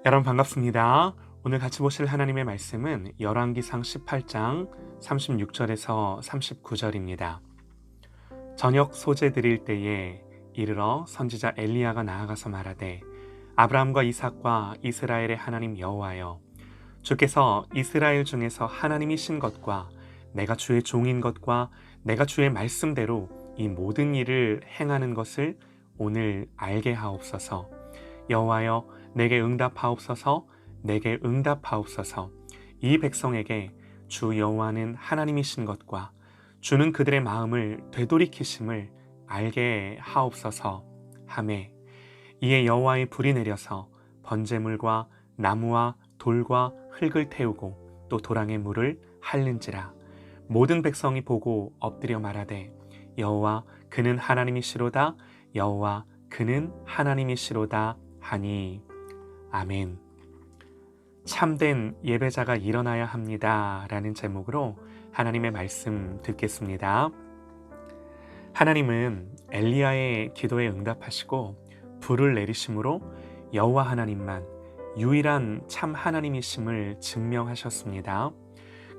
여러분 반갑습니다. 오늘 같이 보실 하나님의 말씀은 열왕기상 18장 36절에서 39절입니다. 저녁 소재 드릴 때에 이르러 선지자 엘리야가 나아가서 말하되 아브라함과 이삭과 이스라엘의 하나님 여호와여, 주께서 이스라엘 중에서 하나님이신 것과 내가 주의 종인 것과 내가 주의 말씀대로 이 모든 일을 행하는 것을 오늘 알게 하옵소서. 여호와여, 내게 응답하옵소서. 내게 응답하옵소서. 이 백성에게 주 여호와는 하나님이신 것과 주는 그들의 마음을 되돌이키심을 알게 하옵소서 하매, 이에 여호와의 불이 내려서 번제물과 나무와 돌과 흙을 태우고 또 도랑의 물을 핥는지라. 모든 백성이 보고 엎드려 말하되 여호와 그는 하나님이시로다. 여호와 그는 하나님이시로다 하니. 아멘. 참된 예배자가 일어나야 합니다 라는 제목으로 하나님의 말씀 듣겠습니다. 하나님은 엘리야의 기도에 응답하시고 불을 내리심으로 여호와 하나님만 유일한 참 하나님이심을 증명하셨습니다.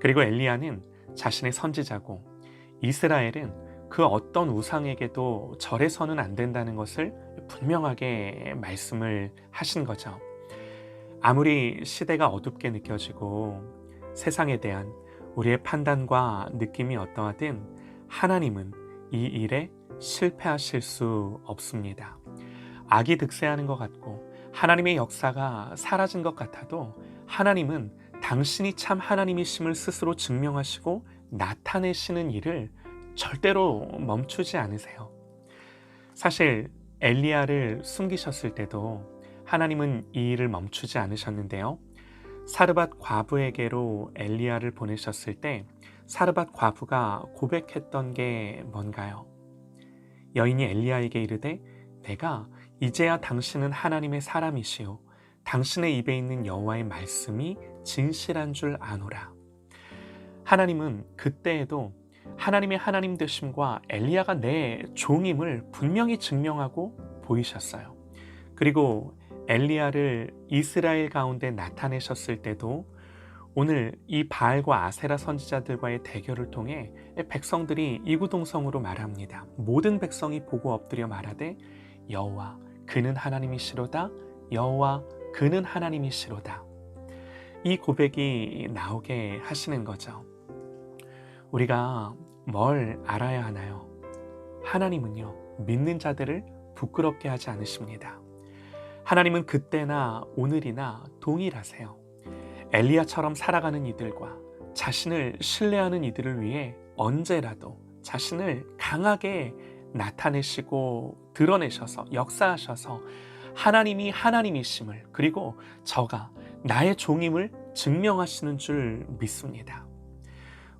그리고 엘리야는 자신의 선지자고 이스라엘은 그 어떤 우상에게도 절해서는 안 된다는 것을 분명하게 말씀을 하신 거죠. 아무리 시대가 어둡게 느껴지고 세상에 대한 우리의 판단과 느낌이 어떠하든 하나님은 이 일에 실패하실 수 없습니다. 악이 득세하는 것 같고 하나님의 역사가 사라진 것 같아도 하나님은 당신이 참 하나님이심을 스스로 증명하시고 나타내시는 일을 절대로 멈추지 않으세요. 사실 엘리야를 숨기셨을 때도 하나님은 이 일을 멈추지 않으셨는데요. 사르밧 과부에게로 엘리야를 보내셨을 때 사르밧 과부가 고백했던 게 뭔가요? 여인이 엘리야에게 이르되 내가 이제야 당신은 하나님의 사람이시오 당신의 입에 있는 여호와의 말씀이 진실한 줄 아노라. 하나님은 그때에도 하나님의 하나님 되심과 엘리야가 내 종임을 분명히 증명하고 보이셨어요. 그리고 엘리야를 이스라엘 가운데 나타내셨을 때도 오늘 이 바알과 아세라 선지자들과의 대결을 통해 백성들이 이구동성으로 말합니다. 모든 백성이 보고 엎드려 말하되 여호와 그는 하나님이시로다. 여호와 그는 하나님이시로다. 이 고백이 나오게 하시는 거죠. 우리가 뭘 알아야 하나요? 하나님은요, 믿는 자들을 부끄럽게 하지 않으십니다. 하나님은 그때나 오늘이나 동일하세요. 엘리야처럼 살아가는 이들과 자신을 신뢰하는 이들을 위해 언제라도 자신을 강하게 나타내시고 드러내셔서 역사하셔서 하나님이 하나님이심을, 그리고 저가 나의 종임을 증명하시는 줄 믿습니다.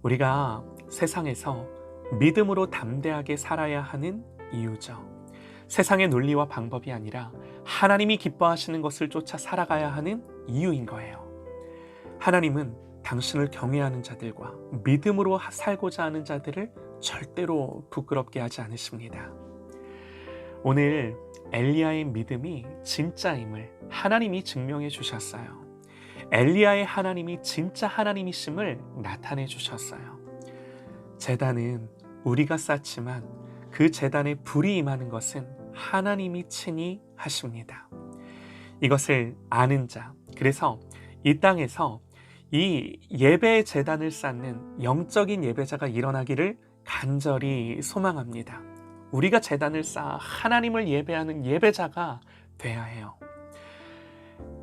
우리가 세상에서 믿음으로 담대하게 살아야 하는 이유죠. 세상의 논리와 방법이 아니라 하나님이 기뻐하시는 것을 쫓아 살아가야 하는 이유인 거예요. 하나님은 당신을 경외하는 자들과 믿음으로 살고자 하는 자들을 절대로 부끄럽게 하지 않으십니다. 오늘 엘리야의 믿음이 진짜임을 하나님이 증명해 주셨어요. 엘리야의 하나님이 진짜 하나님이심을 나타내 주셨어요. 제단은 우리가 쌓지만 그 제단에 불이 임하는 것은 하나님이 친히 하십니다. 이것을 아는 자, 그래서 이 땅에서 이 예배의 제단을 쌓는 영적인 예배자가 일어나기를 간절히 소망합니다. 우리가 제단을 쌓아 하나님을 예배하는 예배자가 돼야 해요.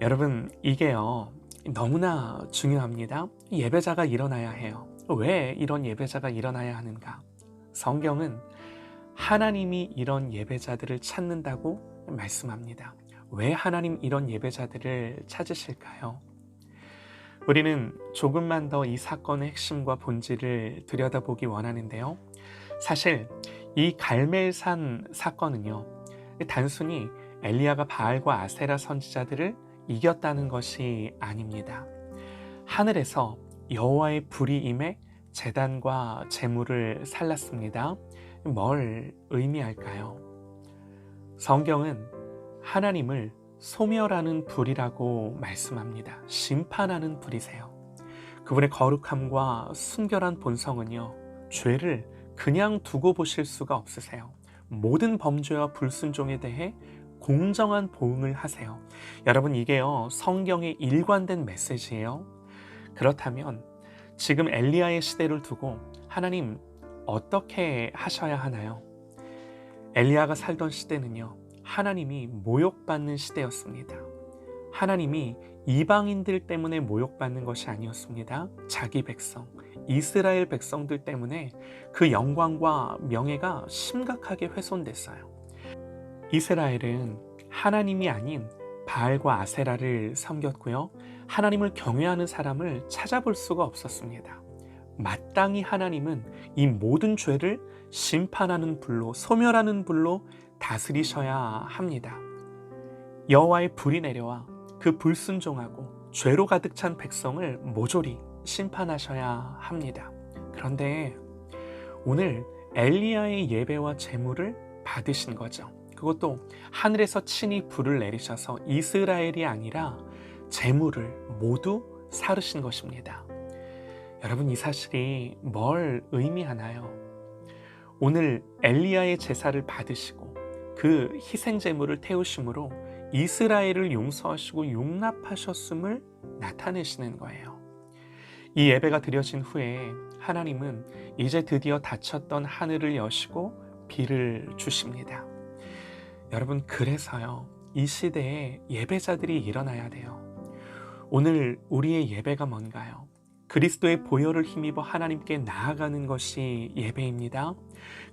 여러분, 이게요 너무나 중요합니다. 예배자가 일어나야 해요. 왜 이런 예배자가 일어나야 하는가? 성경은 하나님이 이런 예배자들을 찾는다고 말씀합니다. 왜 하나님 이런 예배자들을 찾으실까요? 우리는 조금만 더 이 사건의 핵심과 본질을 들여다보기 원하는데요. 사실 이 갈멜산 사건은요, 단순히 엘리야가 바알과 아세라 선지자들을 이겼다는 것이 아닙니다. 하늘에서 여호와의 불이 임해 제단과 제물을 살랐습니다. 뭘 의미할까요? 성경은 하나님을 소멸하는 불이라고 말씀합니다. 심판하는 불이세요. 그분의 거룩함과 순결한 본성은요, 죄를 그냥 두고 보실 수가 없으세요. 모든 범죄와 불순종에 대해 공정한 보응을 하세요. 여러분, 이게요, 성경의 일관된 메시지예요. 그렇다면 지금 엘리야의 시대를 두고 하나님 어떻게 하셔야 하나요? 엘리야가 살던 시대는요, 하나님이 모욕받는 시대였습니다. 하나님이 이방인들 때문에 모욕받는 것이 아니었습니다. 자기 백성, 이스라엘 백성들 때문에 그 영광과 명예가 심각하게 훼손됐어요. 이스라엘은 하나님이 아닌 바알과 아세라를 섬겼고요. 하나님을 경외하는 사람을 찾아볼 수가 없었습니다. 마땅히 하나님은 이 모든 죄를 심판하는 불로, 소멸하는 불로 다스리셔야 합니다. 여호와의 불이 내려와 그 불순종하고 죄로 가득 찬 백성을 모조리 심판하셔야 합니다. 그런데 오늘 엘리야의 예배와 제물을 받으신 거죠. 그것도 하늘에서 친히 불을 내리셔서 이스라엘이 아니라 제물을 모두 사르신 것입니다. 여러분, 이 사실이 뭘 의미하나요? 오늘 엘리야의 제사를 받으시고 그 희생 제물을 태우심으로 이스라엘을 용서하시고 용납하셨음을 나타내시는 거예요. 이 예배가 드려진 후에 하나님은 이제 드디어 닫혔던 하늘을 여시고 비를 주십니다. 여러분, 그래서요, 이 시대에 예배자들이 일어나야 돼요. 오늘 우리의 예배가 뭔가요? 그리스도의 보혈을 힘입어 하나님께 나아가는 것이 예배입니다.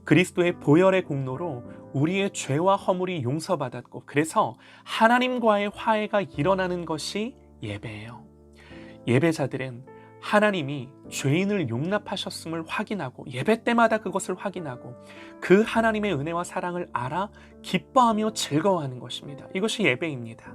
그리스도의 보혈의 공로로 우리의 죄와 허물이 용서받았고, 그래서 하나님과의 화해가 일어나는 것이 예배예요. 예배자들은 하나님이 죄인을 용납하셨음을 확인하고, 예배 때마다 그것을 확인하고 그 하나님의 은혜와 사랑을 알아 기뻐하며 즐거워하는 것입니다. 이것이 예배입니다.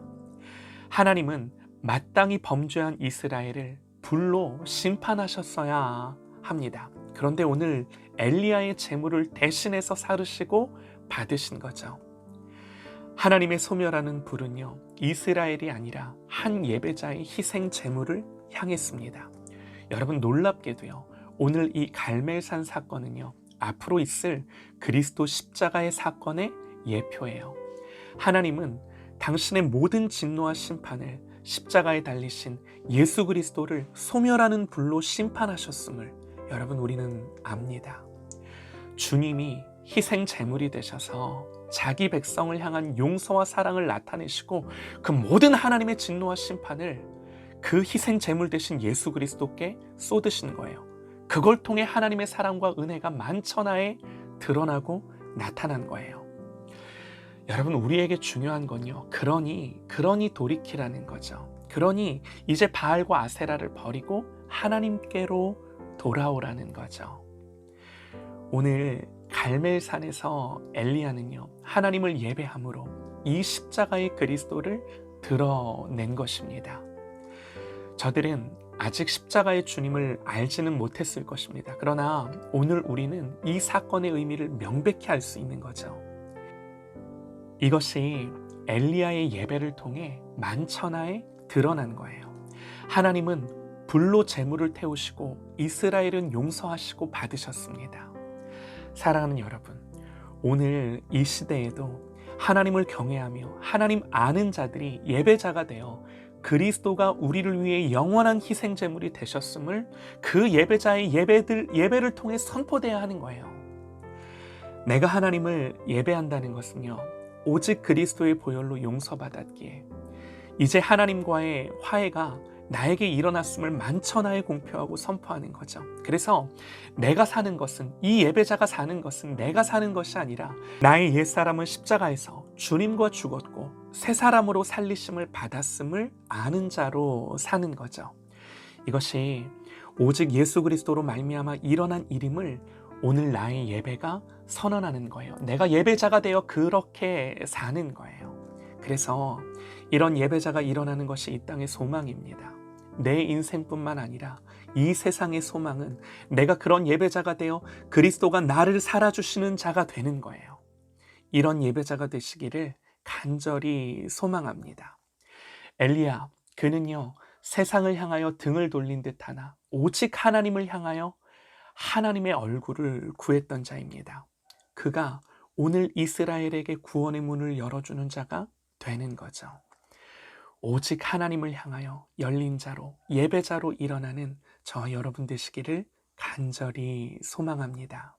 하나님은 마땅히 범죄한 이스라엘을 불로 심판하셨어야 합니다. 그런데 오늘 엘리야의 제물을 대신해서 사르시고 받으신 거죠. 하나님의 소멸하는 불은요, 이스라엘이 아니라 한 예배자의 희생 제물을 향했습니다. 여러분, 놀랍게도요, 오늘 이 갈멜산 사건은요, 앞으로 있을 그리스도 십자가의 사건의 예표예요. 하나님은 당신의 모든 진노와 심판을 십자가에 달리신 예수 그리스도를 소멸하는 불로 심판하셨음을 여러분, 우리는 압니다. 주님이 희생 제물이 되셔서 자기 백성을 향한 용서와 사랑을 나타내시고 그 모든 하나님의 진노와 심판을 그 희생 제물 되신 예수 그리스도께 쏟으신 거예요. 그걸 통해 하나님의 사랑과 은혜가 만천하에 드러나고 나타난 거예요. 여러분, 우리에게 중요한 건요, 그러니 돌이키라는 거죠. 그러니 이제 바알과 아세라를 버리고 하나님께로 돌아오라는 거죠. 오늘 갈멜산에서 엘리야는요, 하나님을 예배함으로 이 십자가의 그리스도를 드러낸 것입니다. 저들은 아직 십자가의 주님을 알지는 못했을 것입니다. 그러나 오늘 우리는 이 사건의 의미를 명백히 알 수 있는 거죠. 이것이 엘리야의 예배를 통해 만천하에 드러난 거예요. 하나님은 불로 제물을 태우시고 이스라엘은 용서하시고 받으셨습니다. 사랑하는 여러분, 오늘 이 시대에도 하나님을 경외하며 하나님 아는 자들이 예배자가 되어 그리스도가 우리를 위해 영원한 희생 제물이 되셨음을 그 예배자의 예배를 통해 선포돼야 하는 거예요. 내가 하나님을 예배한다는 것은요, 오직 그리스도의 보혈로 용서받았기에 이제 하나님과의 화해가 나에게 일어났음을 만천하에 공표하고 선포하는 거죠. 그래서 내가 사는 것은, 이 예배자가 사는 것은 내가 사는 것이 아니라 나의 옛사람은 십자가에서 주님과 죽었고 새 사람으로 살리심을 받았음을 아는 자로 사는 거죠. 이것이 오직 예수 그리스도로 말미암아 일어난 일임을 오늘 나의 예배가 선언하는 거예요. 내가 예배자가 되어 그렇게 사는 거예요. 그래서 이런 예배자가 일어나는 것이 이 땅의 소망입니다. 내 인생뿐만 아니라 이 세상의 소망은 내가 그런 예배자가 되어 그리스도가 나를 살아주시는 자가 되는 거예요. 이런 예배자가 되시기를 간절히 소망합니다. 엘리야, 그는요, 세상을 향하여 등을 돌린 듯하나 오직 하나님을 향하여 하나님의 얼굴을 구했던 자입니다. 그가 오늘 이스라엘에게 구원의 문을 열어주는 자가 되는 거죠. 오직 하나님을 향하여 열린 자로, 예배자로 일어나는 저와 여러분 되시기를 간절히 소망합니다.